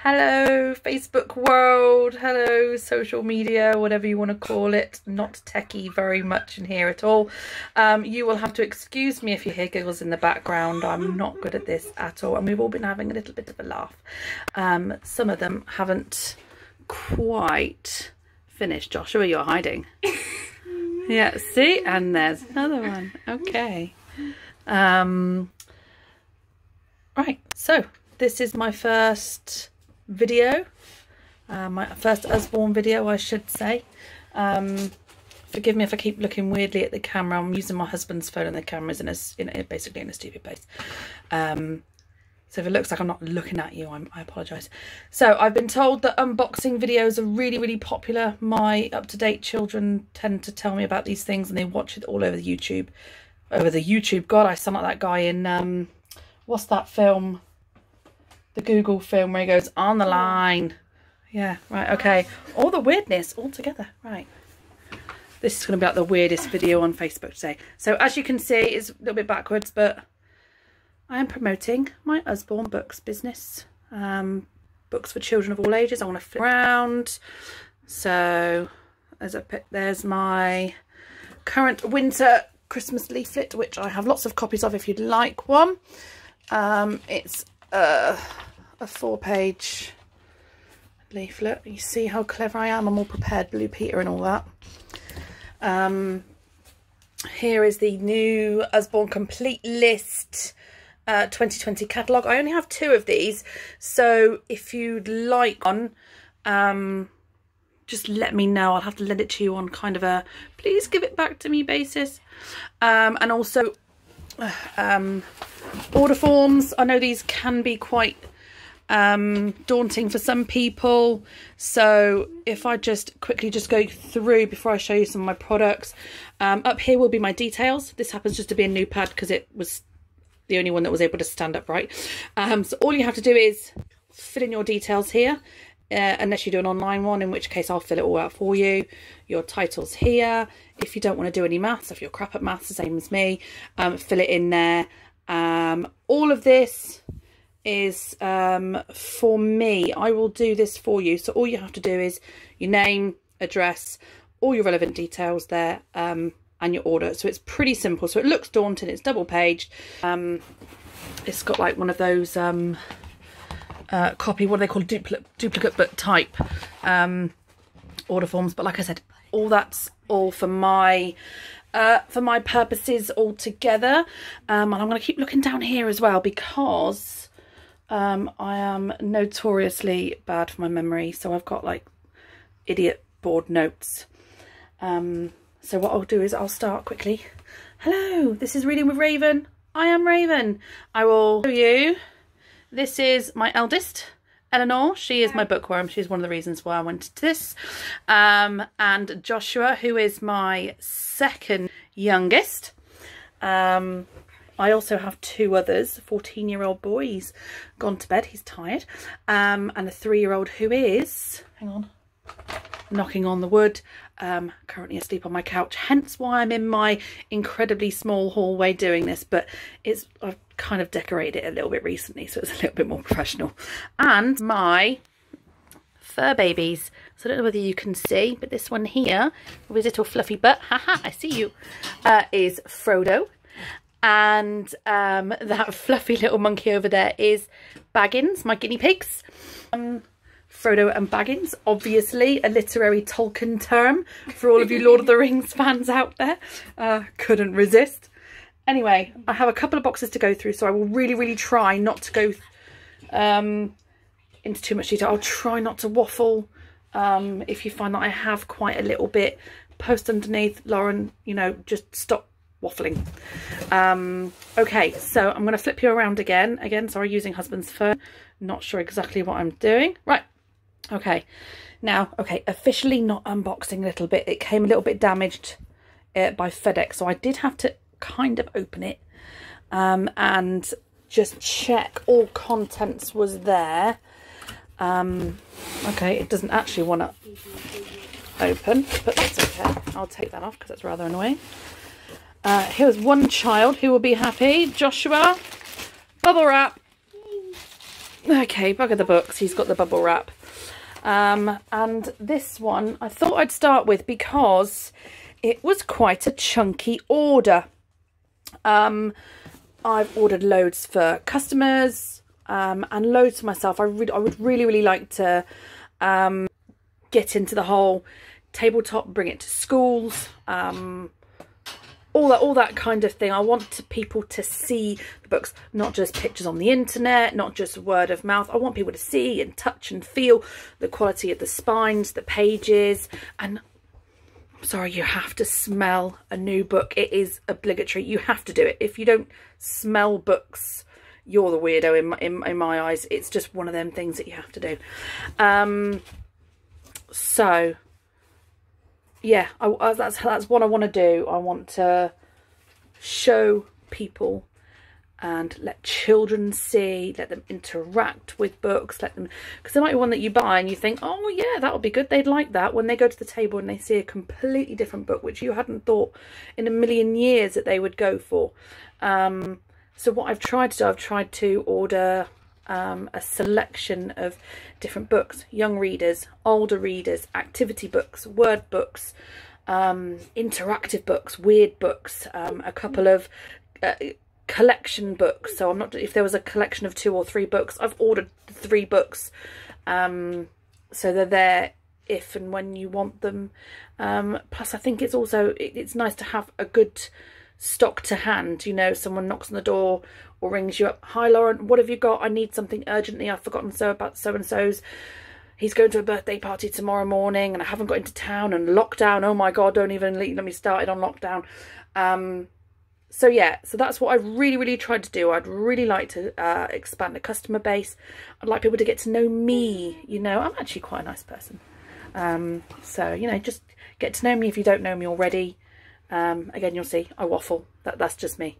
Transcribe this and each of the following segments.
Hello Facebook world, hello social media, whatever you want to call it. Not techie very much in here at all. You will have to excuse me if you hear giggles in the background. I'm not good at this at all, and we've all been having a little bit of a laugh. Some of them haven't quite finished. Joshua, you're hiding. Yeah, see, and there's another one. Okay. Right, so this is my first video, my first Usborne video, I should say. Forgive me if I keep looking weirdly at the camera. I'm using my husband's phone and the camera's basically in a stupid place. So if it looks like I'm not looking at you, I apologise. So I've been told that unboxing videos are really, really popular. My up-to-date children tend to tell me about these things and they watch it all over the YouTube. God, I sound like that guy in, what's that film? The Google film where he goes, on the line. Yeah, right, okay. All the weirdness all together, right. This is going to be like the weirdest video on Facebook today. So as you can see, it's a little bit backwards, but I am promoting my Usborne Books business. Books for children of all ages. I want to flip around. So there's my current winter Christmas leaflet, which I have lots of copies of if you'd like one. It's a 4-page leaflet. You see how clever I am? I'm all prepared, Blue Peter and all that. Here is the new Usborne Complete List 2020 catalogue. I only have 2 of these, so if you'd like one, just let me know. I'll have to lend it to you on kind of a please give it back to me basis. And also order forms. I know these can be quite daunting for some people, so if I just quickly go through before I show you some of my products. Up here will be my details. This happens just to be a new pad because it was the only one that was able to stand upright. So all you have to do is fill in your details here, unless you do an online one, in which case I'll fill it all out for you. Your titles here. If you don't want to do any maths, if you're crap at maths the same as me, fill it in there. All of this is for me. I will do this for you. So all you have to do is your name, address, all your relevant details there, and your order. So it's pretty simple. So it looks daunting. It's double paged. It's got like one of those copy, what do they call, duplicate but type order forms. But like I said, all that's all for my purposes all together. And I'm going to keep looking down here as well because I am notoriously bad for my memory. So I've got like idiot board notes. So what I'll do is I'll start quickly. Hello, this is Reading with Raven. I am Raven. I will show you. This is my eldest, Eleanor. She is my bookworm. She's one of the reasons why I went to this. And Joshua, who is my second youngest. I also have 2 others. A 14-year-old boy, he's gone to bed, he's tired. And a 3-year-old who is, hang on, knocking on the wood, currently asleep on my couch, hence why I'm in my incredibly small hallway doing this. But I've kind of decorated it a little bit recently, so it's a little bit more professional. And my fur babies. So I don't know whether you can see, but this one here with his little fluffy butt, haha, I see you, is Frodo. And that fluffy little monkey over there is Baggins, my guinea pigs. Frodo and Baggins, obviously a literary Tolkien term for all of you Lord of the Rings fans out there. Couldn't resist. Anyway, I have a couple of boxes to go through, so I will really, really try not to go into too much detail. I'll try not to waffle. If you find that I have quite a little bit, post underneath, Lauren, you know, just stop waffling. Okay, so I'm going to flip you around again, sorry, using husband's phone. Not sure exactly what I'm doing. Right. Okay, now, okay, officially not unboxing a little bit. It came a little bit damaged by FedEx, so I did have to kind of open it and just check all contents was there. Okay, it doesn't actually want to open, but that's okay. I'll take that off because that's rather annoying. Here's one child who will be happy. Joshua, bubble wrap. Okay, bugger the books. He's got the bubble wrap. And this one I thought I'd start with because it was quite a chunky order. I've ordered loads for customers and loads for myself. I would really like to get into the whole tabletop, bring it to schools, all that kind of thing. I want people to see the books, not just pictures on the internet, not just word of mouth. I want people to see and touch and feel the quality of the spines, the pages, and I'm sorry, you have to smell a new book. It is obligatory. You have to do it. If you don't smell books, you're the weirdo in my eyes. It's just one of them things that you have to do. So yeah, that's what I want to do. I want to show people and let children see, let them interact with books, let them, because there might be one that you buy and you think, oh yeah, that would be good, they'd like that, when they go to the table and they see a completely different book which you hadn't thought in a million years that they would go for. So what I've tried to do, I've tried to order a selection of different books, young readers, older readers, activity books, word books, interactive books, weird books, a couple of collection books. So I'm not, if there was a collection of 2 or 3 books, I've ordered 3 books, so they're there if and when you want them. Plus I think it's also, it's nice to have a good stock to hand. You know, someone knocks on the door or rings you up, hi Lauren, what have you got? I need something urgently, I've forgotten about so and so's, he's going to a birthday party tomorrow morning and I haven't got into town, and lockdown, oh my god, don't even let me started on lockdown. So yeah, so that's what I've really tried to do. I'd really like to expand the customer base. I'd like people to get to know me. You know, I'm actually quite a nice person. So, you know, just get to know me if you don't know me already. Again, you'll see I waffle. That's just me.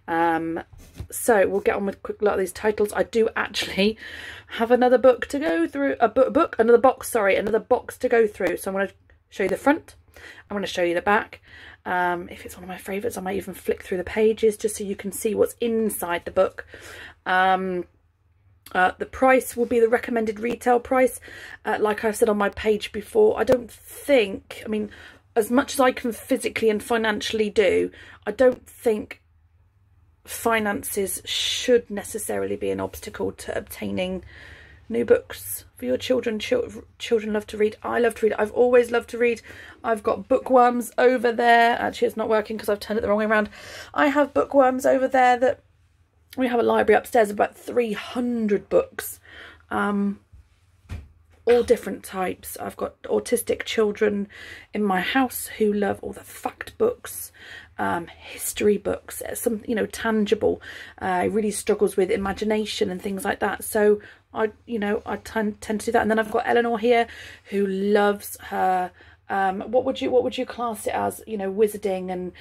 So we'll get on with a quick look at these titles. I do actually have another book to go through. Another box to go through. So I'm going to show you the front. I'm going to show you the back. If it's one of my favourites, I might even flick through the pages just so you can see what's inside the book. The price will be the recommended retail price. Like I've said on my page before, I don't think, I mean, as much as I can physically and financially do, I don't think finances should necessarily be an obstacle to obtaining new books for your children. Children love to read. I love to read. I've always loved to read. I've got bookworms over there. Actually, it's not working because I've turned it the wrong way around. I have bookworms over there that we have a library upstairs of about 300 books. All different types. I've got autistic children in my house who love all the fact books, history books, some, you know, tangible. Really struggles with imagination and things like that. So I tend to do that. And then I've got Eleanor here who loves her. What would you class it as? You know, wizarding and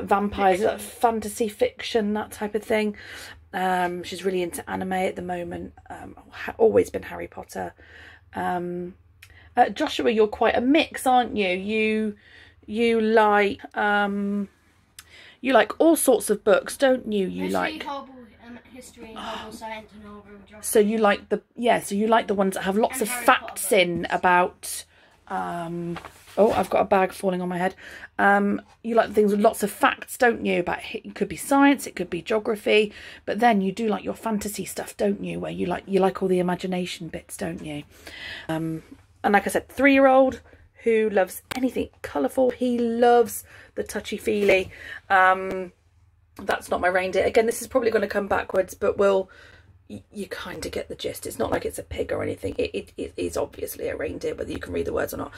vampires, fantasy fiction, that type of thing. She's really into anime at the moment. Always been Harry Potter. Joshua, you're quite a mix, aren't you? You like all sorts of books, don't you? History, horrible science, and horrible geography. So you like the ones that have lots of facts in about. Oh, I've got a bag falling on my head. You like things with lots of facts, don't you? About, it could be science, it could be geography, but then you do like your fantasy stuff, don't you? Where you like all the imagination bits, don't you? And like I said, 3-year-old who loves anything colourful. He loves the touchy-feely. That's not my reindeer. Again, this is probably going to come backwards, but you kind of get the gist. It's not like it's a pig or anything. It is obviously a reindeer, whether you can read the words or not.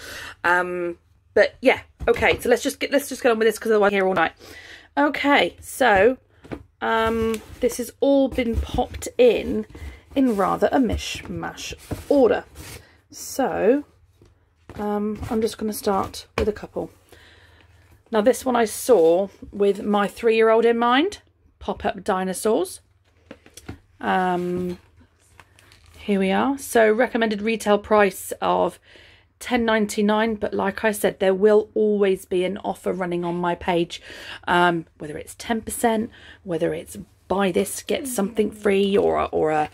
But yeah, okay. So let's just get on with this because otherwise I'm here all night. Okay, so this has all been popped in rather a mishmash order. So I'm just going to start with a couple. Now this one I saw with my 3-year-old in mind. Pop-up dinosaurs. Here we are. So recommended retail price of £10.99, but like I said, there will always be an offer running on my page, whether it's 10%, whether it's buy this get something free, or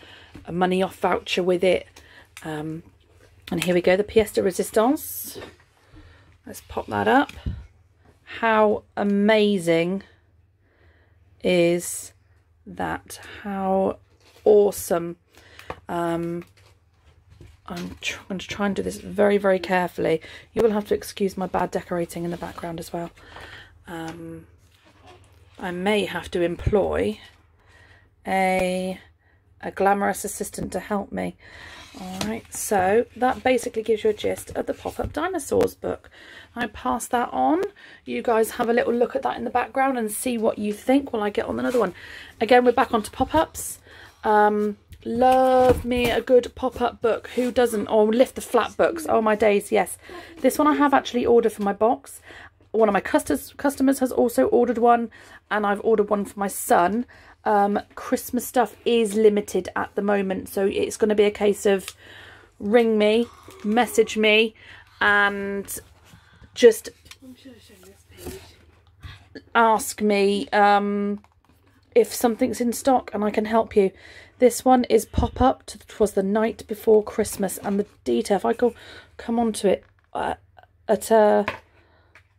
a money off voucher with it. And here we go, the pièce de résistance. Let's pop that up. How amazing is that? How awesome. I'm going to try and do this very, very carefully. You will have to excuse my bad decorating in the background as well. I may have to employ a glamorous assistant to help me. Alright, so that basically gives you a gist of the Pop-Up Dinosaurs book. I pass that on. You guys have a little look at that in the background and see what you think while I get on another one. Again, we're back onto pop-ups. Love me a good pop-up book. Who doesn't? Or lift the flap books. Oh my days, yes. This one I have actually ordered for my box. One of my customers has also ordered one, and I've ordered one for my son. Christmas stuff is limited at the moment, so it's going to be a case of ring me, message me, and just ask me if something's in stock and I can help you. This one is pop-up. It was the night before Christmas, and the detail, if I come onto it at a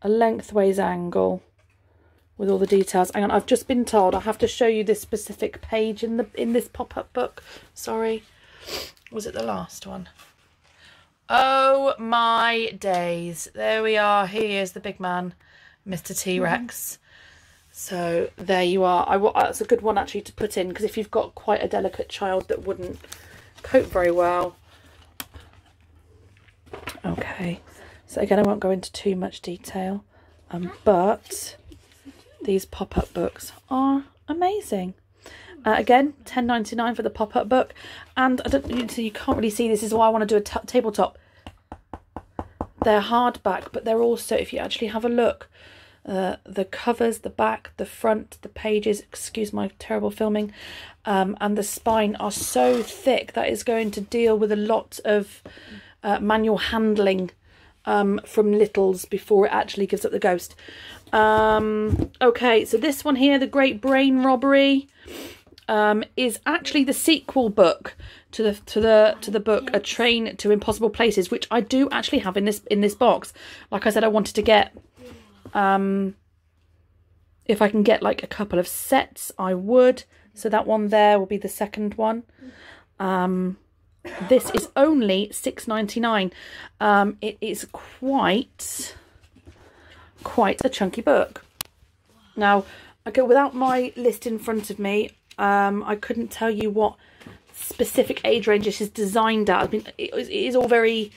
lengthways angle with all the details. Hang on, I've just been told I have to show you this specific page in this pop-up book. Sorry, was it the last one? Oh my days, there we are. He is the big man, Mr. T-Rex. So there you are. That's a good one actually to put in, because if you've got quite a delicate child that wouldn't cope very well. Okay, so again, I won't go into too much detail, but these pop-up books are amazing. Again, £10.99 for the pop-up book, and so you can't really see, this is why I want to do a tabletop. They're hardback, but they're also, if you actually have a look, the covers, the back, the front, the pages, excuse my terrible filming, and the spine are so thick that is going to deal with a lot of manual handling from littles before it actually gives up the ghost. Okay, so this one here, The Great Brain Robbery, is actually the sequel book to the book A Train to Impossible Places, which I do actually have in this box. Like I said, I wanted to get if I can get like a couple of sets, I would. So that one there will be the second one. This is only £6.99. It is quite a chunky book. Now, okay, without my list in front of me, I couldn't tell you what specific age range this is designed at. I mean, it is all very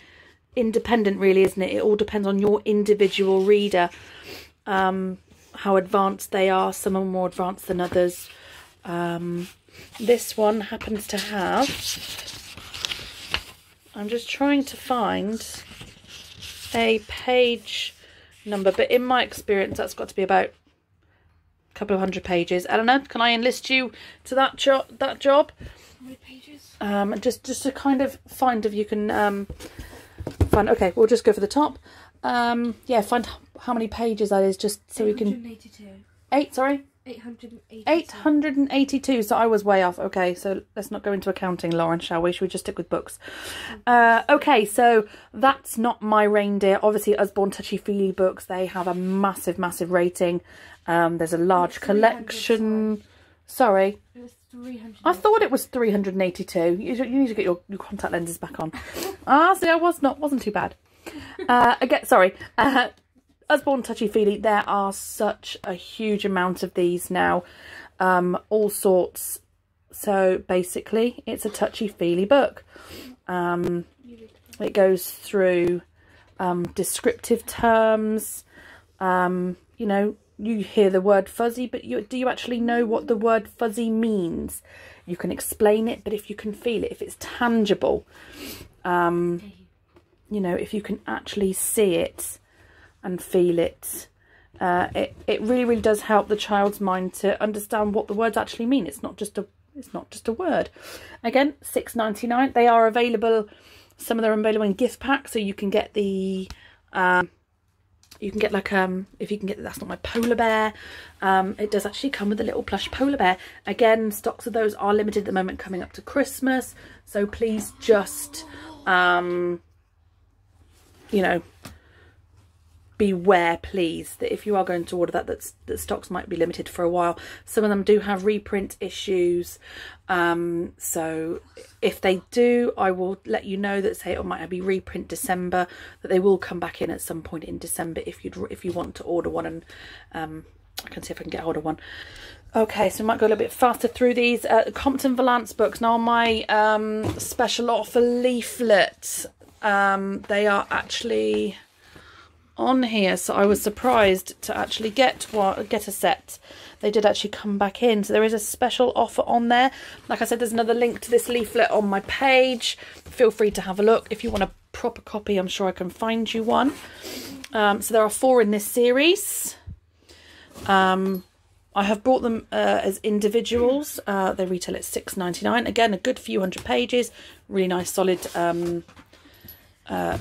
independent, really, isn't it? It all depends on your individual reader, how advanced they are. Some are more advanced than others. This one happens to have, I'm just trying to find a page number, but in my experience that's got to be about a couple of 100 pages. Eleanor, can I enlist you to that job? How many pages? Just to kind of find if you can find. Okay, we'll just go for the top. Yeah, find how many pages that is, just so we can. 882. 882. 882. So I was way off. Okay, so let's not go into accounting, Lauren, shall we? Should we just stick with books? Okay, so that's not my reindeer. Obviously, Usborne Touchy Feely books, they have a massive rating. There's a large collection. Sorry. It was 300. I thought it was 382. You need to get your contact lenses back on. See, I wasn't too bad. Again, sorry. Usborne Touchy Feely, there are such a huge amount of these now, all sorts. So basically, it's a touchy feely book. It goes through descriptive terms. You know, you hear the word fuzzy, but do you actually know what the word fuzzy means? You can explain it, but if you can feel it, if it's tangible, you know, if you can actually see it and feel it, it really does help the child's mind to understand what the words actually mean. It's not just a word. Again, £6.99. They are available. Some of them are available in gift packs, so you can get the You can get like, if you can get, that's not my polar bear. It does actually come with a little plush polar bear. Again, stocks of those are limited at the moment coming up to Christmas. So please just, you know, beware, please, that if you are going to order that stocks might be limited for a while. Some of them do have reprint issues, so if they do, I will let you know that, say it might be reprint December, that they will come back in at some point in December if you want to order one, and I can see if I can get hold of one. Okay, so I might go a little bit faster through these. Compton Valance books. Now on my special offer leaflet, they are actually on here, so I was surprised to actually get a set. They did actually come back in, so there is a special offer on there. Like I said, there's another link to this leaflet on my page. Feel free to have a look. If you want a proper copy, I'm sure I can find you one. So there are 4 in this series. I have bought them as individuals. They retail at $6.99. Again, a good few hundred pages. Really nice solid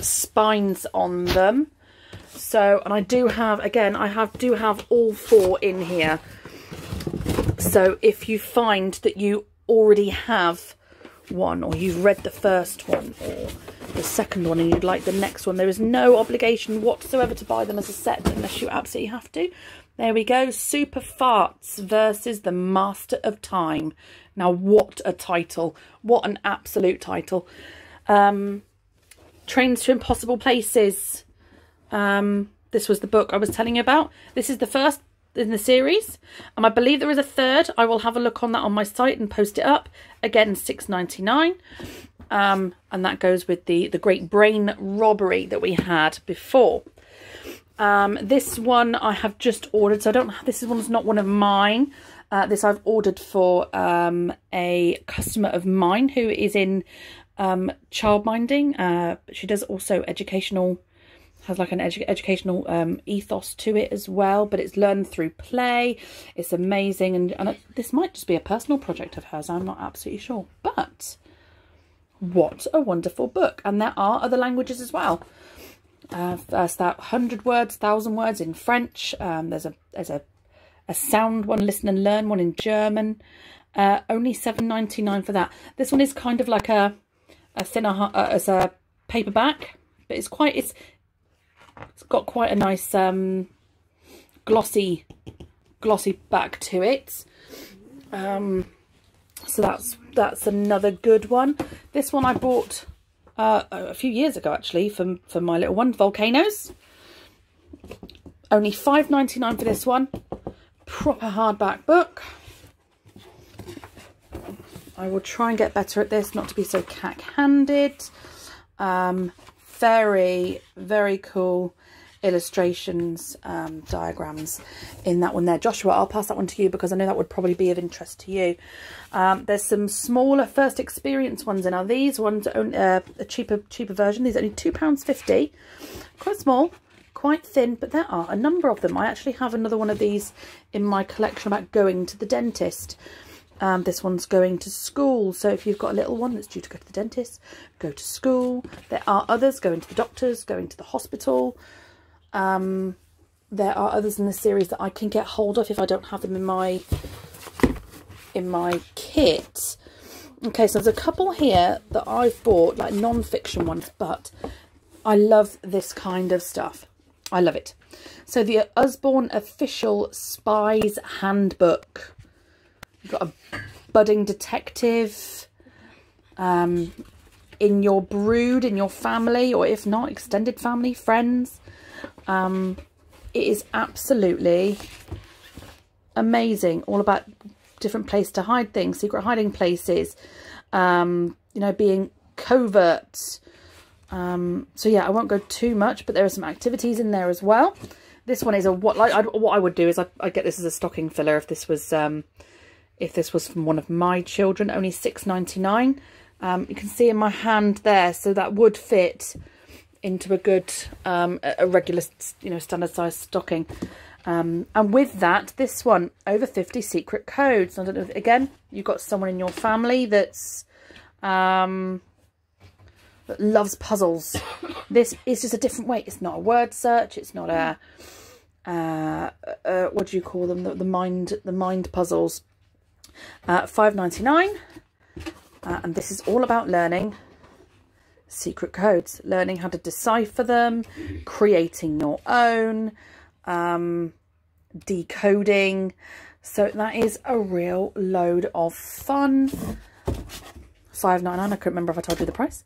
spines on them. So, and I do have, again, do have all 4 in here. So if you find that you already have one, or you've read the first one or the second one and you'd like the next one, there is no obligation whatsoever to buy them as a set unless you absolutely have to. There we go. Super Farts versus the Master of Time. Now, what a title. What an absolute title. Trains to Impossible Places. This was the book I was telling you about. This is the first in the series, and I believe there is a third. I will have a look on that on my site and post it up. Again, $6.99. And that goes with the Great Brain Robbery that we had before. This one I have just ordered, so I don't. This one's not one of mine. This I've ordered for a customer of mine who is in childminding. She does also educational. Has like an educational ethos to it as well, but it's learned through play. It's amazing, and this might just be a personal project of hers. I'm not absolutely sure, but what a wonderful book! And there are other languages as well. There's that 100 words, 1,000 words in French. There's a sound one, listen and learn one in German. Only $7.99 for that. This one is kind of like a thinner as a paperback, but it's got quite a nice glossy back to it. So that's another good one. This one I bought a few years ago actually for my little one, Volcanoes. Only $5.99 for this one. Proper hardback book. I will try and get better at this, not to be so cack-handed. Very, very cool illustrations, diagrams in that one there. Joshua, I'll pass that one to you because I know that would probably be of interest to you. There's some smaller first experience ones in. Now these ones are a cheaper version. These are only £2.50. Quite small, quite thin, but there are a number of them. I actually have another one of these in my collection about going to the dentist. This one's going to school, so if you've got a little one that's due to go to the dentist, go to school. There are others going to the doctors, going to the hospital. There are others in the series that I can get hold of if I don't have them in my kit. Okay, so there's a couple here that I've bought, like non-fiction ones, but I love this kind of stuff. I love it. So the Usborne Official Spy's Handbook. You've got a budding detective in your brood, in your family, or if not, extended family, friends. It is absolutely amazing. All about different places to hide things, secret hiding places, you know, being covert. So yeah, I won't go too much, but there are some activities in there as well. This one is what I would do is I'd get this as a stocking filler if this was from one of my children. Only $6.99. You can see in my hand there, so that would fit into a good a regular, you know, standard size stocking. And with that, this one, over 50 secret codes. I don't know if, again, you've got someone in your family that's that loves puzzles, This is just a different way. It's not a word search. It's not a what do you call them? The mind puzzles. £5.99, and this is all about learning secret codes, learning how to decipher them, creating your own, decoding. So that is a real load of fun. £5.99. I couldn't remember if I told you the price.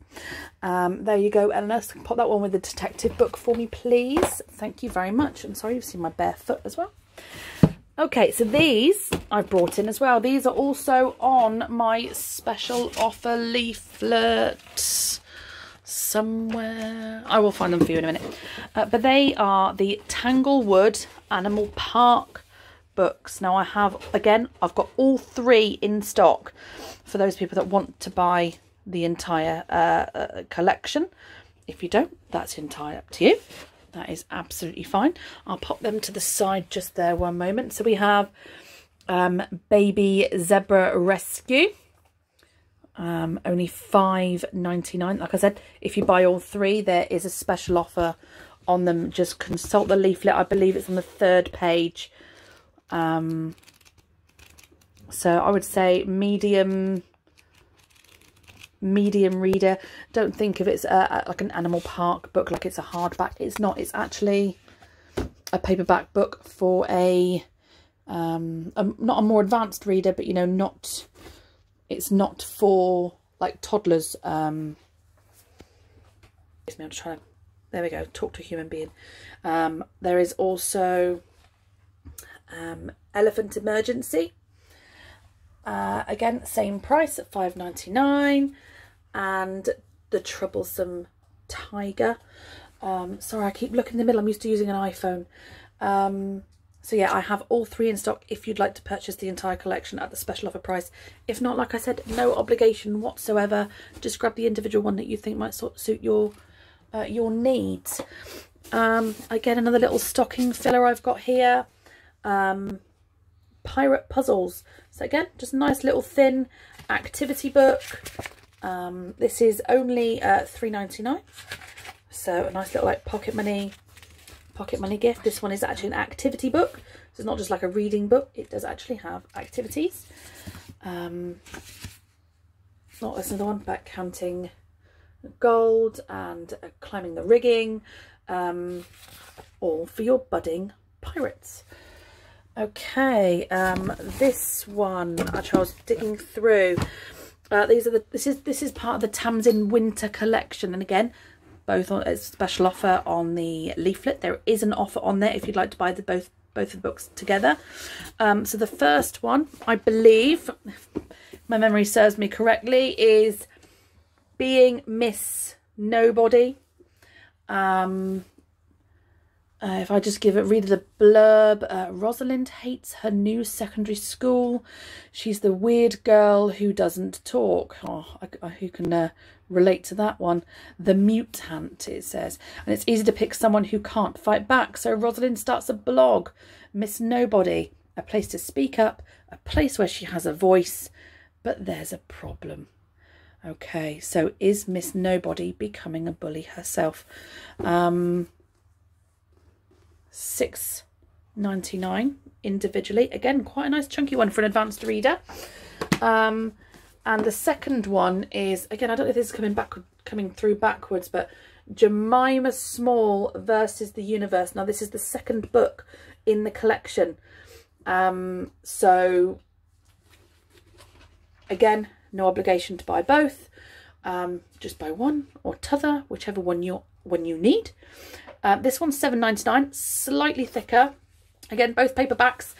There you go, Eleanor. So pop that one with the detective book for me, please. Thank you very much. I'm sorry, you've seen my bare foot as well. Okay, so these I've brought in as well. These are also on my special offer leaflet somewhere. I will find them for you in a minute. But they are the Tanglewood Animal Park books. Now I've got all 3 in stock for those people that want to buy the entire collection. If you don't, that's entirely up to you. That is absolutely fine. I'll pop them to the side just there one moment. So we have Baby Zebra Rescue. Only £5.99. Like I said, if you buy all 3, there is a special offer on them. Just consult the leaflet. I believe it's on the 3rd page. So I would say medium reader. Don't think of it as like an Animal Park book, like it's a hardback. It's not. It's actually a paperback book for not a more advanced reader, but you know, it's not for like toddlers. I'm just trying to, there we go, talk to a human being. There is also Elephant Emergency. Again, same price at £5.99. And The Troublesome Tiger. Sorry, I keep looking in the middle. I'm used to using an iPhone. So yeah, I have all 3 in stock if you'd like to purchase the entire collection at the special offer price. If not, like I said, no obligation whatsoever. Just grab the individual one that you think might suit your needs. Again, another little stocking filler I've got here. Pirate Puzzles. So again, just a nice little thin activity book. This is only £3.99. So a nice little like pocket money gift. This one is actually an activity book. So it's not just like a reading book. It does actually have activities. Not this another one, but counting gold and climbing the rigging. All for your budding pirates. Okay, this one actually I was digging through. This is part of the Tamsin Winter collection, and again, both on a special offer on the leaflet. There is an offer on there if you'd like to buy both of the books together. So the first one, I believe, if my memory serves me correctly, is Being Miss Nobody. If I just read the blurb, Rosalind hates her new secondary school. She's the weird girl who doesn't talk. Oh, who can relate to that one? The mutant, it says. And it's easy to pick someone who can't fight back. So Rosalind starts a blog, Miss Nobody, a place to speak up, a place where she has a voice. But there's a problem. Okay, so is Miss Nobody becoming a bully herself? £6.99 individually. Again, quite a nice chunky one for an advanced reader. And the second one is, again, I don't know if this is coming through backwards, but Jemima Small versus the Universe. Now, this is the second book in the collection. So, again, no obligation to buy both. Just buy one or t'other, whichever one you need. This one's £7.99, slightly thicker. Again, both paperbacks,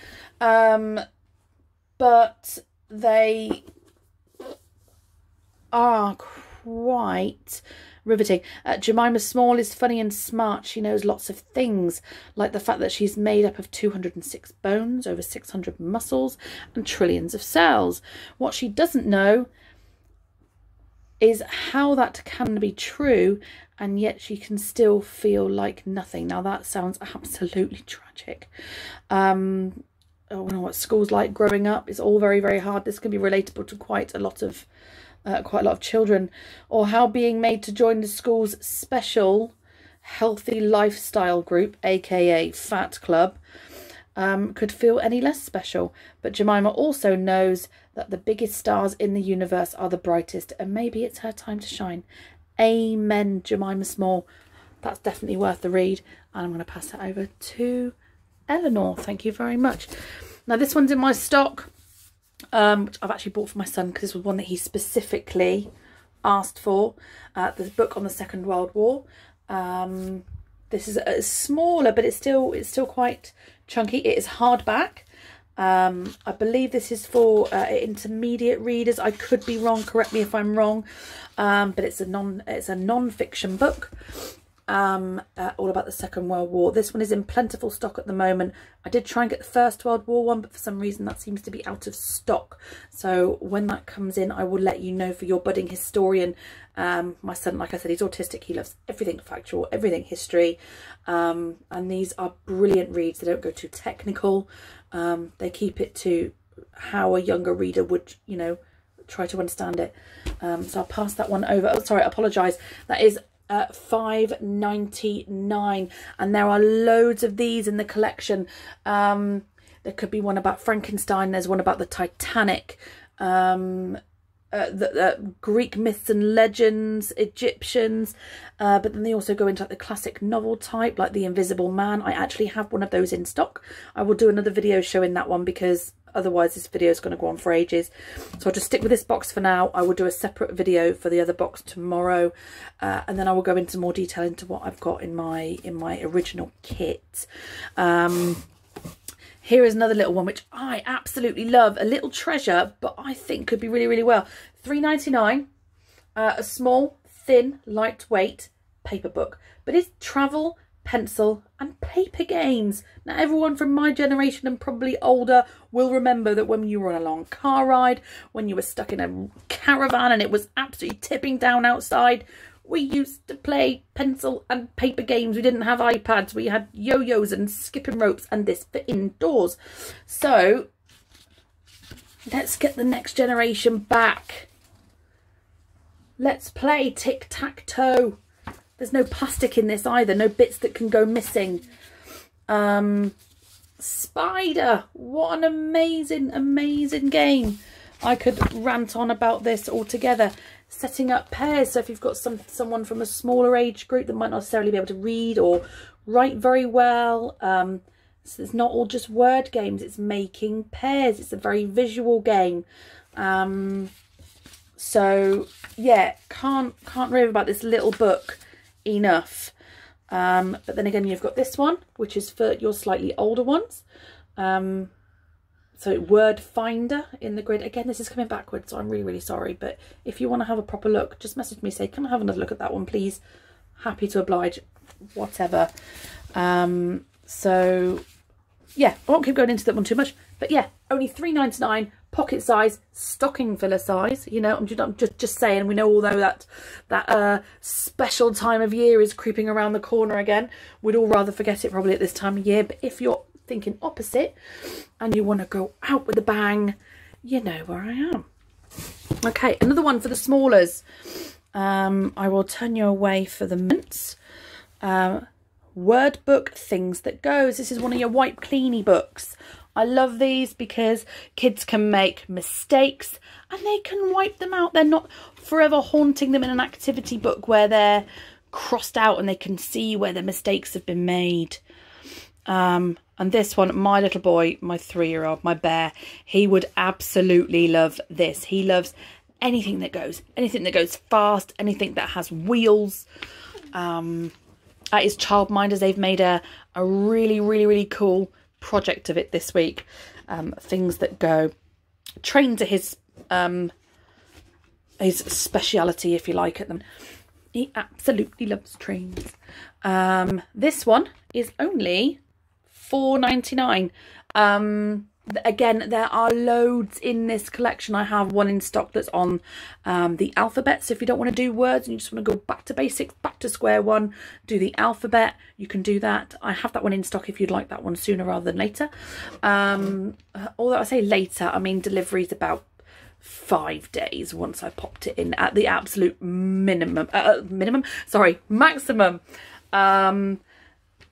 but they are quite riveting. Jemima Small is funny and smart. She knows lots of things, like the fact that she's made up of 206 bones, over 600 muscles, and trillions of cells. What she doesn't know is how that can be true, and yet she can still feel like nothing. Now that sounds absolutely tragic. I don't know what school's like growing up. It's all very, very hard. This can be relatable to quite a lot of children. Or how being made to join the school's special healthy lifestyle group, aka Fat Club, could feel any less special. But Jemima also knows that the biggest stars in the universe are the brightest, and maybe it's her time to shine. Amen, Jemima Small. That's definitely worth the read. And I'm going to pass that over to Eleanor. Thank you very much. Now, this one's in my stock, which I've actually bought for my son because this was one that he specifically asked for. The book on the Second World War. This is a smaller, but it's still quite chunky. It is hardback. I believe this is for intermediate readers. I could be wrong. Correct me if I'm wrong. But it's a non-fiction book. All about the Second World War. This one is in plentiful stock at the moment. I did try and get the First World War one, but for some reason that seems to be out of stock. So when that comes in, I will let you know for your budding historian. My son, like I said, he's autistic. He loves everything factual, everything history. And these are brilliant reads. They don't go too technical. They keep it to how a younger reader would, you know, try to understand it. So I'll pass that one over. Oh, sorry, I apologise. That is £5.99, and there are loads of these in the collection. There could be one about Frankenstein. There's one about the Titanic. The Greek myths and legends, Egyptians, but then they also go into like the classic novel type, like The Invisible Man. I actually have one of those in stock. I will do another video showing that one because otherwise this video is going to go on for ages. So I'll just stick with this box for now. I will do a separate video for the other box tomorrow, and then I will go into more detail into what I've got in my original kit. Here is another little one which I absolutely love, a little treasure, but I think could be really, really well. £3.99, a small, thin, lightweight paper book, but it's travel, pencil and paper games. Now, everyone from my generation and probably older will remember that when you were on a long car ride, when you were stuck in a caravan and it was absolutely tipping down outside, we used to play pencil and paper games. We didn't have iPads. We had yo-yos and skipping ropes and this for indoors. So let's get the next generation back. Let's play tic-tac-toe. There's no plastic in this either. No bits that can go missing. Spider. What an amazing, amazing game. I could rant on about this altogether. Setting up pairs, so if you've got someone from a smaller age group that might not necessarily be able to read or write very well, so it's not all just word games, it's making pairs. It's a very visual game. So yeah, can't rave about this little book enough. But then again, you've got this one, which is for your slightly older ones. So word finder in the grid. Again, this is coming backwards, so I'm really, really sorry. But if you want to have a proper look, just message me, say, can I have another look at that one, please? Happy to oblige, whatever. So yeah, I won't keep going into that one too much. But yeah, only £3.99, pocket size, stocking filler size. You know, I'm just saying, we know although that special time of year is creeping around the corner again, we'd all rather forget it probably at this time of year. But if you're thinking opposite and you want to go out with a bang, you know where I am. Okay, another one for the smallers. I will turn you away for the mints. Word book Things That Goes. This is one of your wipe cleany books. I love these because kids can make mistakes and they can wipe them out. They're not forever haunting them in an activity book where they're crossed out and they can see where the mistakes have been made. And this one, my little boy, my 3-year-old, my bear, he would absolutely love this. He loves anything that goes fast, anything that has wheels. At his Childminders, they've made a really, really, really cool project of it this week. Things That Go. Trained to his speciality, if you like, at them. He absolutely loves trains. This one is only £4.99. Again, there are loads in this collection. I have one in stock that's on the alphabet. So if you don't want to do words and you just want to go back to basics, back to square one, do the alphabet, you can do that. I have that one in stock if you'd like that one sooner rather than later. Although I say later, I mean delivery's about 5 days once I popped it in at the absolute maximum.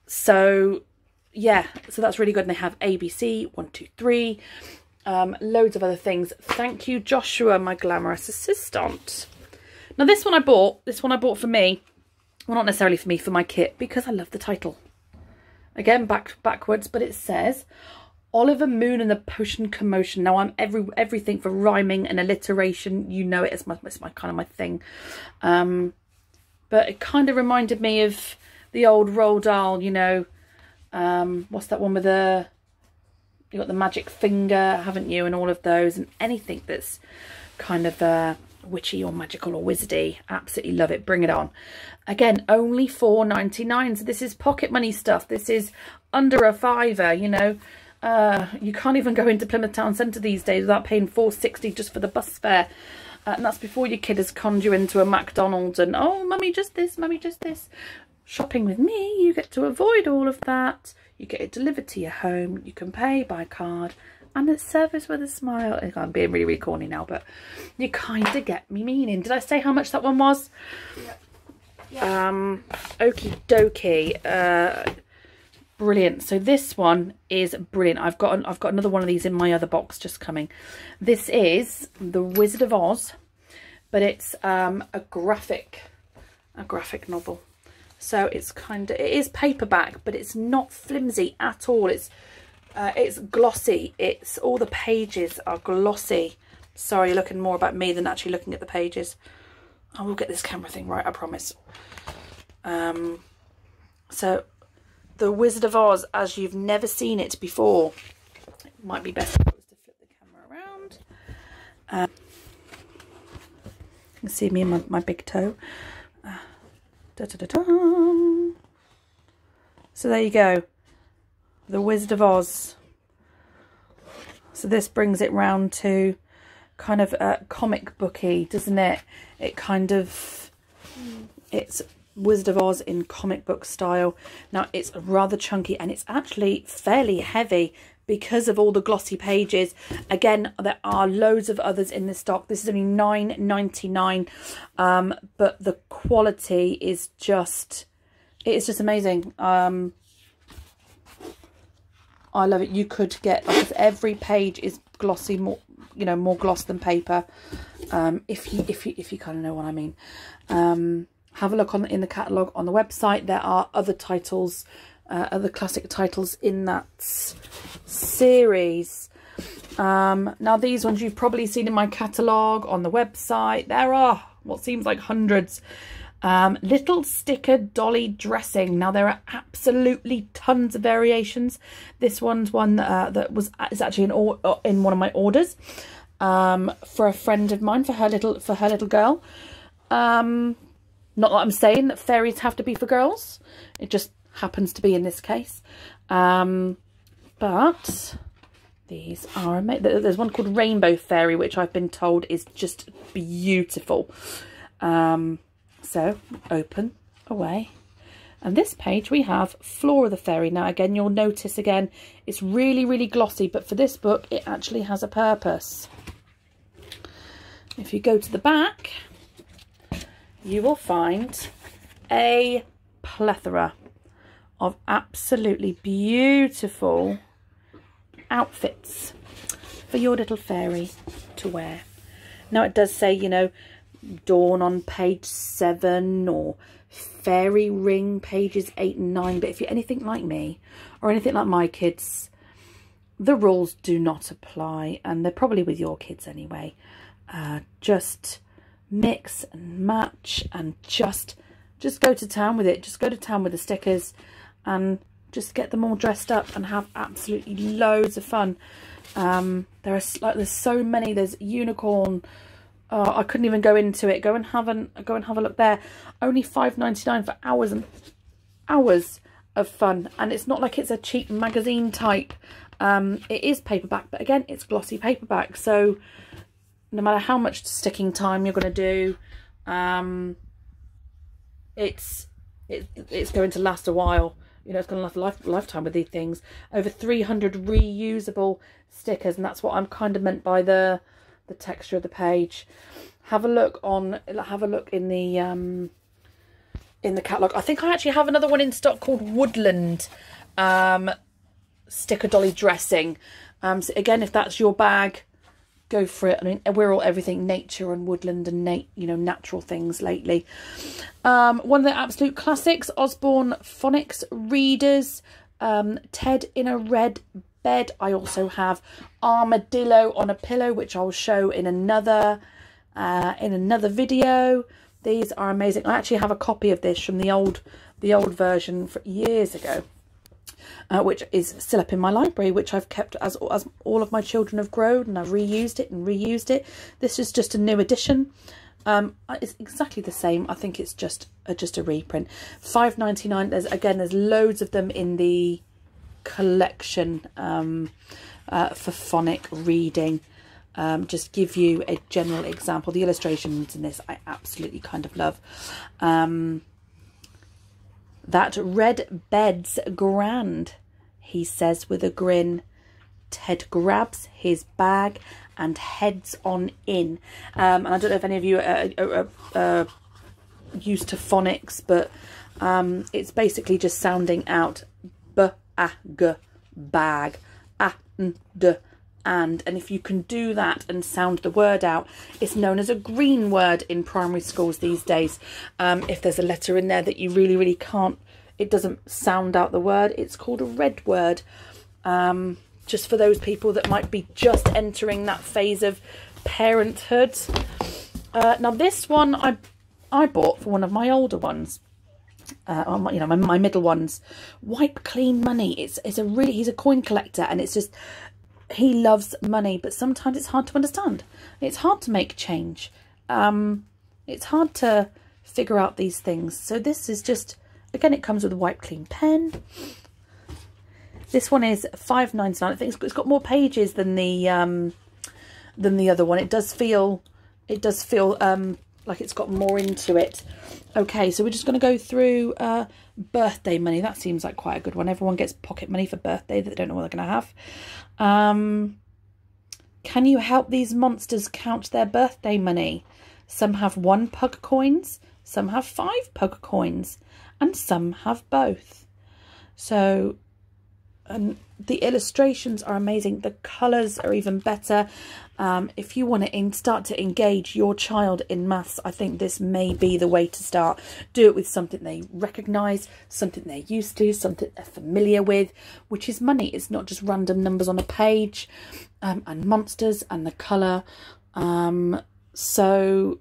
So yeah, so that's really good. And they have ABC 1 2 3, loads of other things. Thank you, Joshua, my glamorous assistant. Now this one I bought for me. Well, not necessarily for me, for my kit, because I love the title. Again, backwards, but it says Oliver Moon and the Potion Commotion. Now I'm everything for rhyming and alliteration. You know it, it's my kind of my thing. But it kind of reminded me of the old Roald Dahl, you know. What's that one with the, you got the magic finger, haven't you, and all of those, and anything that's kind of witchy or magical or wizardy. Absolutely love it. Bring it on. Again, only $4.99. So this is pocket money stuff. This is under a fiver, you know. You can't even go into Plymouth Town Centre these days without paying $4.60 just for the bus fare. And that's before your kid has conned you into a McDonald's and, oh, mummy, just this, mummy, just this. Shopping with me, you get to avoid all of that. You get it delivered to your home. You can pay by card. And it's service with a smile. I'm being really, really corny now, but you kind of get me meaning. Did I say how much that one was? Yep. Okie dokie. Brilliant. So this one is brilliant. I've got another one of these in my other box just coming. This is The Wizard of Oz, but it's a graphic novel. So it's it is paperback, but it's not flimsy at all. It's glossy. It's all the pages are glossy. Sorry, you're looking more about me than actually looking at the pages. I will get this camera thing right, I promise. So The Wizard of Oz as you've never seen it before. It might be best if I was to flip the camera around. You can see me and my big toe. So there you go. The Wizard of Oz. So this brings it round to kind of comic booky, doesn't it? It kind of, it's Wizard of Oz in comic book style. Now it's rather chunky and it's actually fairly heavy because of all the glossy pages. Again, there are loads of others in the stock. This is only $9.99, but the quality is just, it's just amazing. I love it. You could get, like, every page is glossy, more, you know, more gloss than paper. If you kind of know what I mean. Have a look in the catalogue on the website. There are other titles, other classic titles in that series. Now these ones you've probably seen in my catalogue on the website. There are what seems like hundreds. Little sticker dolly dressing. Now there are absolutely tons of variations. This one's one that is actually in one of my orders for a friend of mine, for her little girl. Not that I'm saying that fairies have to be for girls. It just happens to be in this case. But these are amazing. There's one called Rainbow Fairy, which I've been told is just beautiful. So open away. And this page we have Flora the Fairy. Now again, you'll notice again, it's really, really glossy, but for this book, it actually has a purpose. If you go to the back, you will find a plethora of absolutely beautiful outfits for your little fairy to wear. Now it does say, you know, Dawn on page 7 or Fairy Ring pages 8 and 9, but if you're anything like me or anything like my kids, the rules do not apply, and they're probably with your kids anyway. Just mix and match and just go to town with it. Just go to town with the stickers and just get them all dressed up and have absolutely loads of fun. There's so many. There's unicorn. Oh, I couldn't even go into it. Go and have a look there. Only $5.99 for hours and hours of fun, and it's not like it's a cheap magazine type. It is paperback, but again, it's glossy paperback. So no matter how much sticking time you're going to do, it's going to last a while. You know, it's going to last a lifetime with these things. Over 300 reusable stickers, and that's what I'm kind of meant by the texture of the page. Have a look in in the catalogue. I think I actually have another one in stock called Woodland sticker dolly dressing. So again, if that's your bag, go for it. I mean, we're all everything nature and woodland and natural things lately. One of the absolute classics, Usborne phonics readers, Ted in a red bed. I also have Armadillo on a pillow, which I'll show in another video. These are amazing. I actually have a copy of this from the old version for years ago, which is still up in my library, which I've kept as all of my children have grown, and I've reused it. This is just a new edition. It's exactly the same. I think it's just a reprint. £5.99. There's loads of them in the collection for phonic reading. Just give you a general example. The illustrations in this I absolutely kind of love. That red bed's grand, he says with a grin. Ted grabs his bag and heads on in. And I don't know if any of you are used to phonics, but it's basically just sounding out b-a-g, bag, a-n-d, and if you can do that and sound the word out, it's known as a green word in primary schools these days. If there's a letter in there that you really can't, it doesn't sound out the word, it's called a red word. Just for those people that might be just entering that phase of parenthood. Now this one I bought for one of my older ones. My middle ones. Wipe Clean Money. He's a coin collector, and it's just, he loves money, but sometimes it's hard to understand. It's hard to make change. It's hard to figure out these things. So this is just, again, it comes with a Wipe Clean pen. This one is £5.99. I think it's got more pages than the other one. It does feel like it's got more into it. Okay, so we're just going to go through birthday money. That seems like quite a good one. Everyone gets pocket money for birthday that they don't know what they're going to have. Can you help these monsters count their birthday money? Some have 1 pug coins, some have 5 pug coins, and some have both. So, the illustrations are amazing. The colours are even better. If you want to start to engage your child in maths, I think this may be the way to start. Do it with something they recognise, something they're used to, something they're familiar with, which is money. It's not just random numbers on a page, and monsters and the colour. So,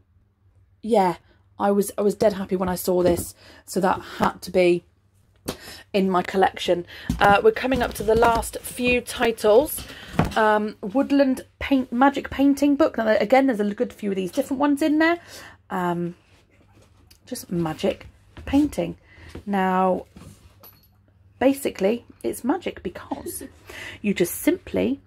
yeah, I was dead happy when I saw this. So that had to be in my collection. We're coming up to the last few titles. Woodland Magic Painting book. Now again, there's a good few of these different ones in there. Just magic painting. Now basically it's magic because you just simply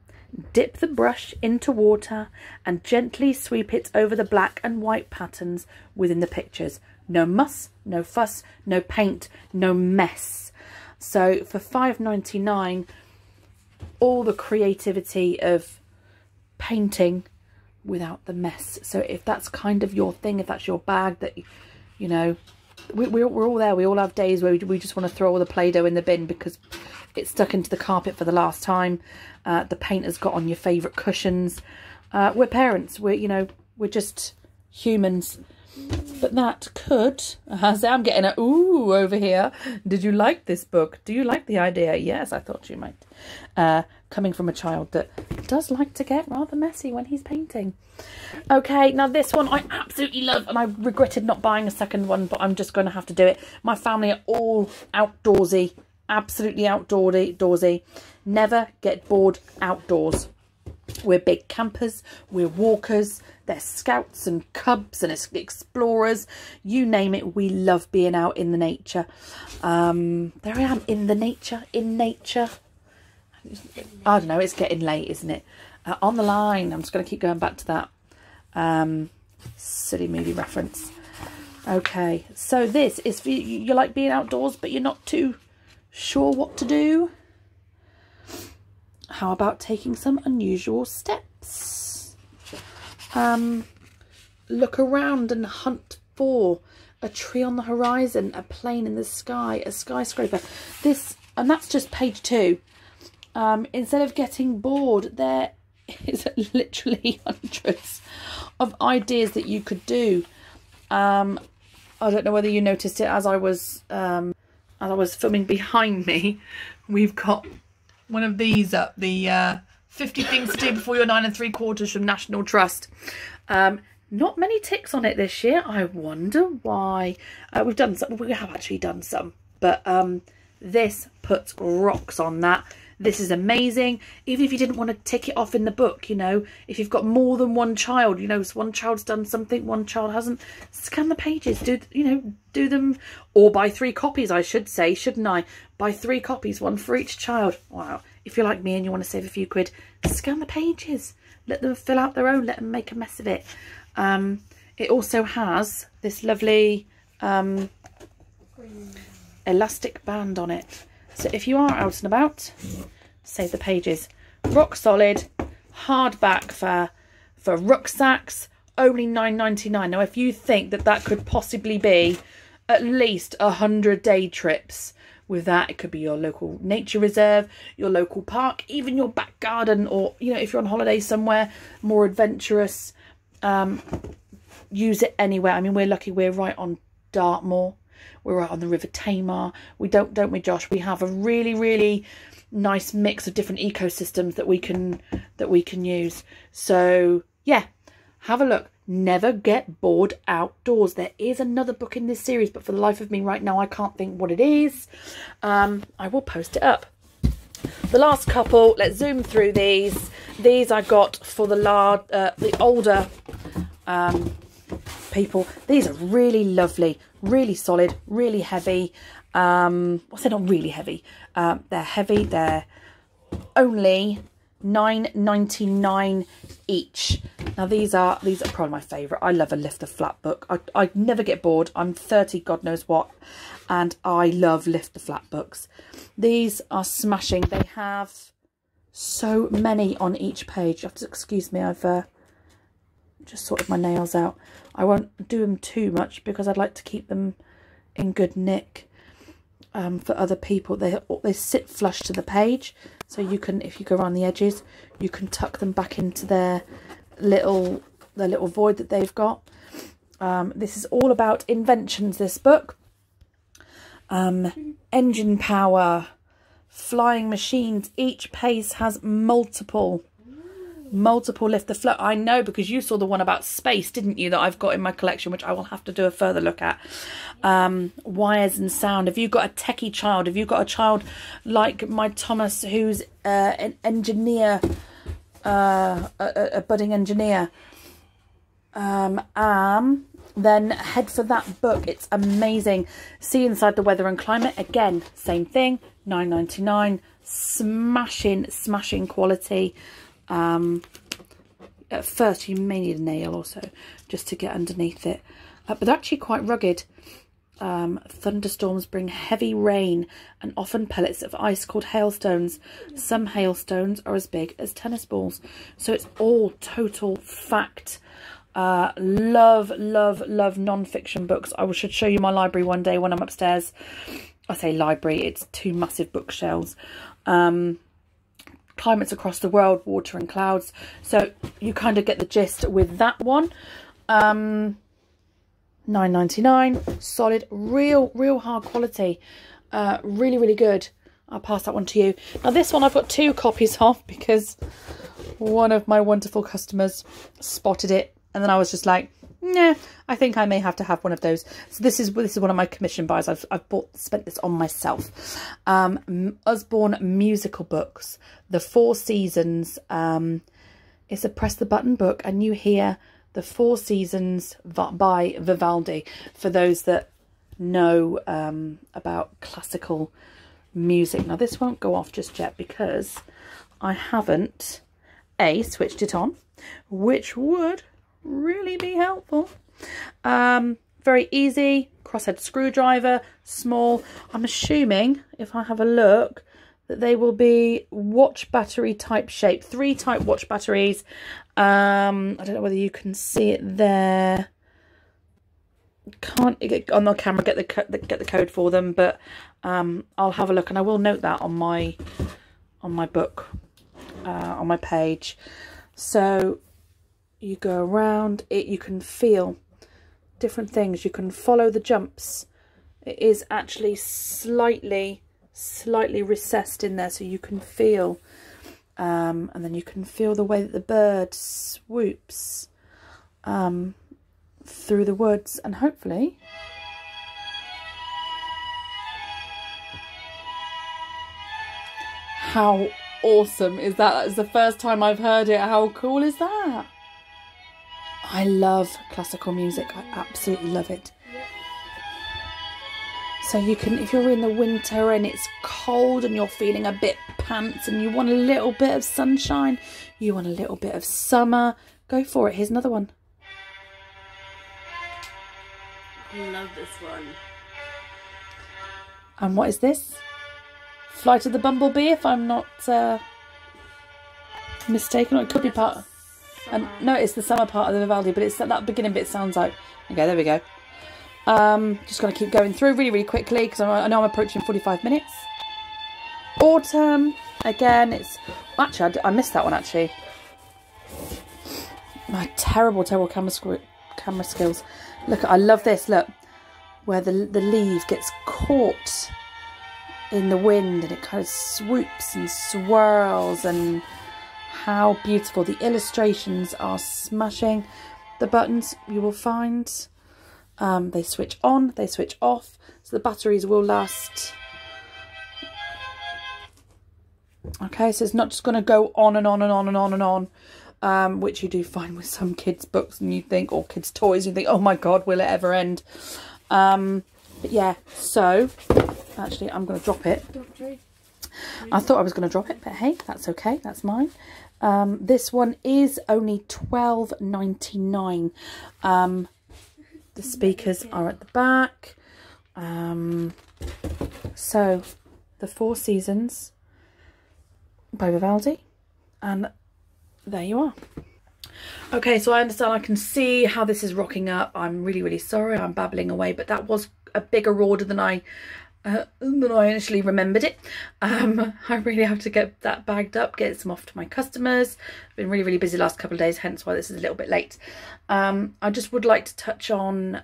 dip the brush into water and gently sweep it over the black and white patterns within the pictures. No muss, no fuss, no paint, no mess. So for £5.99, all the creativity of painting without the mess. So if that's kind of your thing, if that's your bag, that, you know, we're all there. We all have days where we just want to throw all the Play-Doh in the bin because it's stuck into the carpet for the last time. The paint has got on your favourite cushions. We're parents. We're just humans. But that could, I'm getting a ooh over here. Did you like this book? Do you like the idea? Yes, I thought you might. Coming from a child that does like to get rather messy when he's painting. Okay, now this one I absolutely love, and I regretted not buying a second one, but I'm just going to have to do it. My family are all outdoorsy, absolutely outdoorsy. Never get bored outdoors. We're big campers, we're walkers, they're scouts and cubs and explorers, you name it. We love being out in the nature. There I am, in nature. I don't know, it's getting late, isn't it? On the Line, I'm just going to keep going back to that silly movie reference. Okay, so this is for you like being outdoors but you're not too sure what to do. How about taking some unusual steps? Look around and hunt for a tree on the horizon, a plane in the sky, a skyscraper. This, and that's just page 2. Instead of getting bored, there is literally hundreds of ideas that you could do. I don't know whether you noticed it as I was filming behind me. We've got one of these up, the 50 things to do before you're 9 3/4 from National Trust. Not many ticks on it this year. I wonder why. We've done some. We have actually done some, but this puts rocks on that. This is amazing. Even if you didn't want to tick it off in the book, you know, if you've got more than one child, you know, so one child's done something, one child hasn't, scan the pages, do them, or buy 3 copies, I should say, shouldn't I? Buy 3 copies, 1 for each child. Wow. If you're like me and you want to save a few quid, scan the pages. Let them fill out their own, let them make a mess of it. It also has this lovely elastic band on it. So if you are out and about, save the pages. Rock solid, hardback for rucksacks, only £9.99. Now, if you think that that could possibly be at least 100 day trips with that, it could be your local nature reserve, your local park, even your back garden, or, you know, if you're on holiday somewhere more adventurous, use it anywhere. I mean, we're lucky we're right on Dartmoor. We're right on the River Tamar. We don't we, Josh? We have a really, really nice mix of different ecosystems that we can use. So yeah, have a look. Never get bored outdoors. There is another book in this series, but for the life of me right now, I can't think what it is. I will post it up. The last couple, let's zoom through these. These I got for the older people. These are really lovely, really solid, really heavy. Well, they're not really heavy. They're heavy. They're only £9.99 each. Now these are probably my favourite. I love a lift the flat book. I never get bored. I'm 30 God knows what, and I love lift the flat books. These are smashing. They have so many on each page. You have to excuse me, I've just sorted my nails out. I won't do them too much because I'd like to keep them in good nick for other people. They sit flush to the page, so you can, if you go around the edges, you can tuck them back into their little void that they've got. This is all about inventions, this book. Engine power, flying machines. Each page has multiple lift the float. I know, because you saw the one about space, didn't you, that I've got in my collection, which I will have to do a further look at. Wires and sound. If you've got a techie child, if you've got a child like my Thomas, who's an engineer, a budding engineer, then head for that book. It's amazing. See Inside the Weather and Climate, again, same thing, £9.99. Smashing quality. At first you may need a nail also just to get underneath it, but they're actually quite rugged. Thunderstorms bring heavy rain and often pellets of ice called hailstones. Some hailstones are as big as tennis balls. So it's all total fact. Love non-fiction books. I should show you my library one day when I'm upstairs. I say library, it's 2 massive bookshelves. Climates across the world, water and clouds. So you kind of get the gist with that one. £9.99, solid, real hard quality. Really good. I'll pass that one to you. Now this one I've got 2 copies of because one of my wonderful customers spotted it, and then I was just like, nah, I think I may have to have one of those. So this is one of my commission buys. I've spent this on myself. Usborne musical books, The 4 Seasons. It's a press the button book, and you hear The 4 Seasons by Vivaldi, for those that know about classical music. Now this won't go off just yet because I haven't switched it on, which would really be helpful. Very easy, crosshead screwdriver, small. I'm assuming, if I have a look, that they will be watch battery type shape. 3 type watch batteries. I don't know whether you can see it there. can't get on the camera get the code for them, but I'll have a look, and I will note that on my book, on my page. So you go around it, you can feel different things, you can follow the jumps. It is actually slightly recessed in there, so you can feel, and then you can feel the way that the bird swoops through the woods, and hopefully how awesome is that? That is the first time I've heard it. How cool is that? I love classical music. I absolutely love it. So you can, if you're in the winter and it's cold and you're feeling a bit pants and you want a little bit of sunshine, you want a little bit of summer, go for it. Here's another one. I love this one. And what is this? Flight of the Bumblebee, if I'm not mistaken. Or it could be part. And no, it's the summer part of the Vivaldi, but it's that beginning bit sounds like. Okay, there we go. Just going to keep going through really quickly because I know I'm approaching 45 minutes. Autumn, again, it's actually I missed that one actually. My terrible camera skills. Look, I love this. Look, where the leaf gets caught in the wind and it kind of swoops and swirls, and how beautiful. The illustrations are smashing. The buttons you will find, they switch on, they switch off, so the batteries will last. Okay, so it's not just going to go on and on and on and on and on, which you do find with some kids' books, and you think, or kids' toys, you think, oh my god, will it ever end? But yeah, so actually I'm going to drop it. I thought I was going to drop it, but hey, that's okay, that's mine. This one is only $12.99. The speakers are at the back. So the Four Seasons by Vivaldi, and there you are. Okay, so I understand, I can see how this is rocking up. I'm really sorry, I'm babbling away, but that was a bigger order than I initially remembered it. I really have to get that bagged up, get some off to my customers. Been really busy last couple of days, hence why this is a little bit late. I just would like to touch on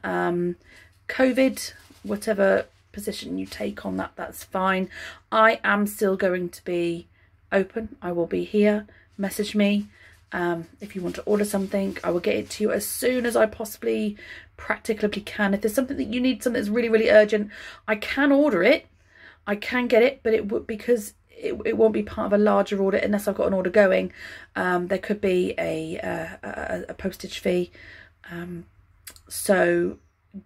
COVID, whatever position you take on that, that's fine. I am still going to be open. I will be here. Message me. If you want to order something, I will get it to you as soon as I possibly practically can. If there's something that you need, something that's really urgent, I can order it. I can get it, but it would, because it won't be part of a larger order unless I've got an order going. There could be a postage fee. So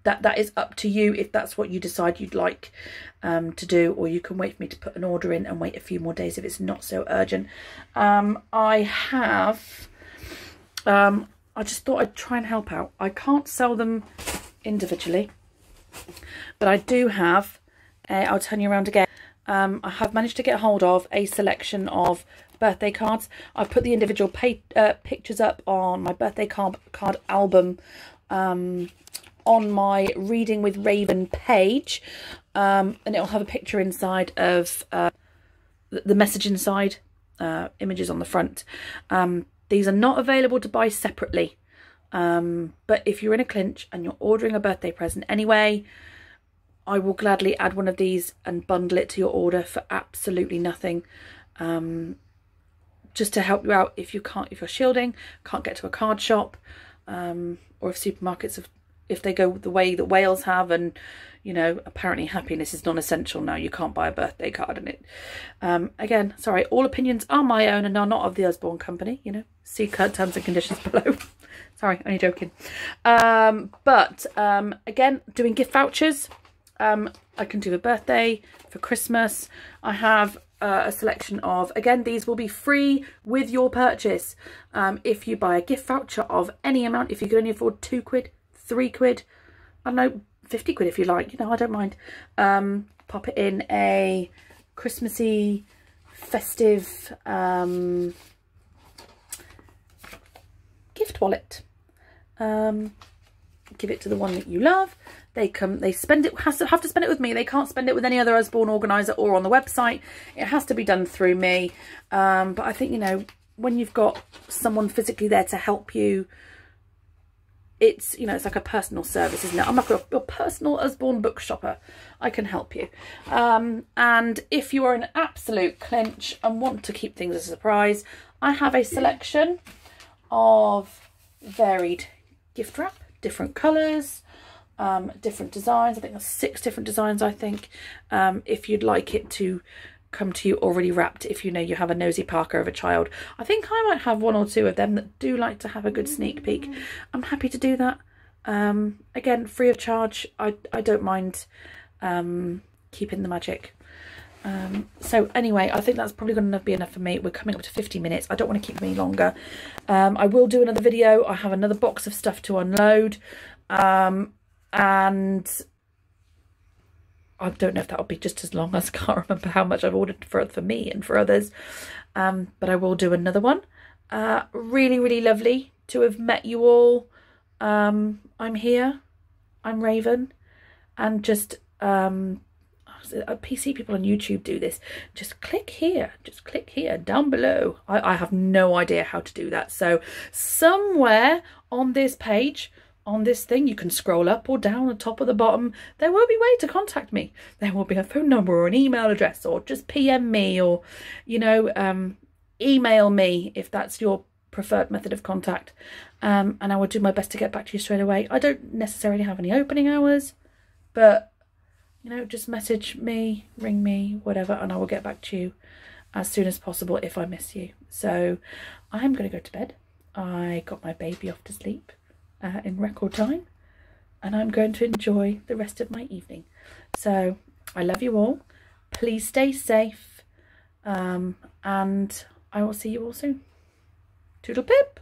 that is up to you if that's what you decide you'd like to do, or you can wait for me to put an order in and wait a few more days if it's not so urgent. I just thought I'd try and help out. I can't sell them individually, but I do have I'll turn you around again. I have managed to get hold of a selection of birthday cards. I've put the individual pictures up on my birthday card album on my Reading with Raven page, and it'll have a picture inside of the message inside, images on the front. These are not available to buy separately, but if you're in a clinch and you're ordering a birthday present anyway, I will gladly add one of these and bundle it to your order for absolutely nothing, just to help you out if you're shielding, can't get to a card shop, or if supermarkets if they go the way that Wales have, and you know, apparently happiness is non-essential now, you can't buy a birthday card. And it again, sorry, all opinions are my own and are not of the Usborne company, you know, see terms and conditions below. Sorry, only joking. But again, doing gift vouchers, I can do a birthday, for Christmas. I have a selection of, again, these will be free with your purchase. If you buy a gift voucher of any amount, if you can only afford £2, £3, I don't know, 50 quid if you like, you know, I don't mind. Pop it in a Christmassy, festive gift wallet. give it to the one that you love. They spend it, have to spend it with me. They can't spend it with any other Usborne organiser or on the website. It has to be done through me. But I think, you know, when you've got someone physically there to help you, it's, you know, it's like a personal service, isn't it? I'm like your personal Usborne book shopper. I can help you. And if you are an absolute clinch and want to keep things a surprise, I have a selection of varied gift wrap, different colours, different designs. I think there's 6 different designs, I think, if you'd like it to come to you already wrapped, if you know you have a nosy Parker of a child. I think I might have 1 or 2 of them that do like to have a good sneak peek. I'm happy to do that. Again, free of charge. I don't mind keeping the magic. So anyway, I think that's probably going to be enough for me. We're coming up to 50 minutes. I don't want to keep them any longer. I will do another video. I have another box of stuff to unload. And I don't know if that'll be just as long as, I can't remember how much I've ordered for me and for others. But I will do another one. Really, really lovely to have met you all. I'm here. I'm Raven. And just, PC people on YouTube do this. Just click here. Just click here down below. I have no idea how to do that. So somewhere on this page, on this thing, you can scroll up or down, the top or the bottom. There will be a way to contact me. There will be a phone number or an email address, or just PM me, or, you know, email me if that's your preferred method of contact. And I will do my best to get back to you straight away. I don't necessarily have any opening hours, but, you know, just message me, ring me, whatever, and I will get back to you as soon as possible if I miss you. So I'm going to go to bed. I got my baby off to sleep in record time, and I'm going to enjoy the rest of my evening. So I love you all. Please stay safe, and I will see you all soon. Toodle pip.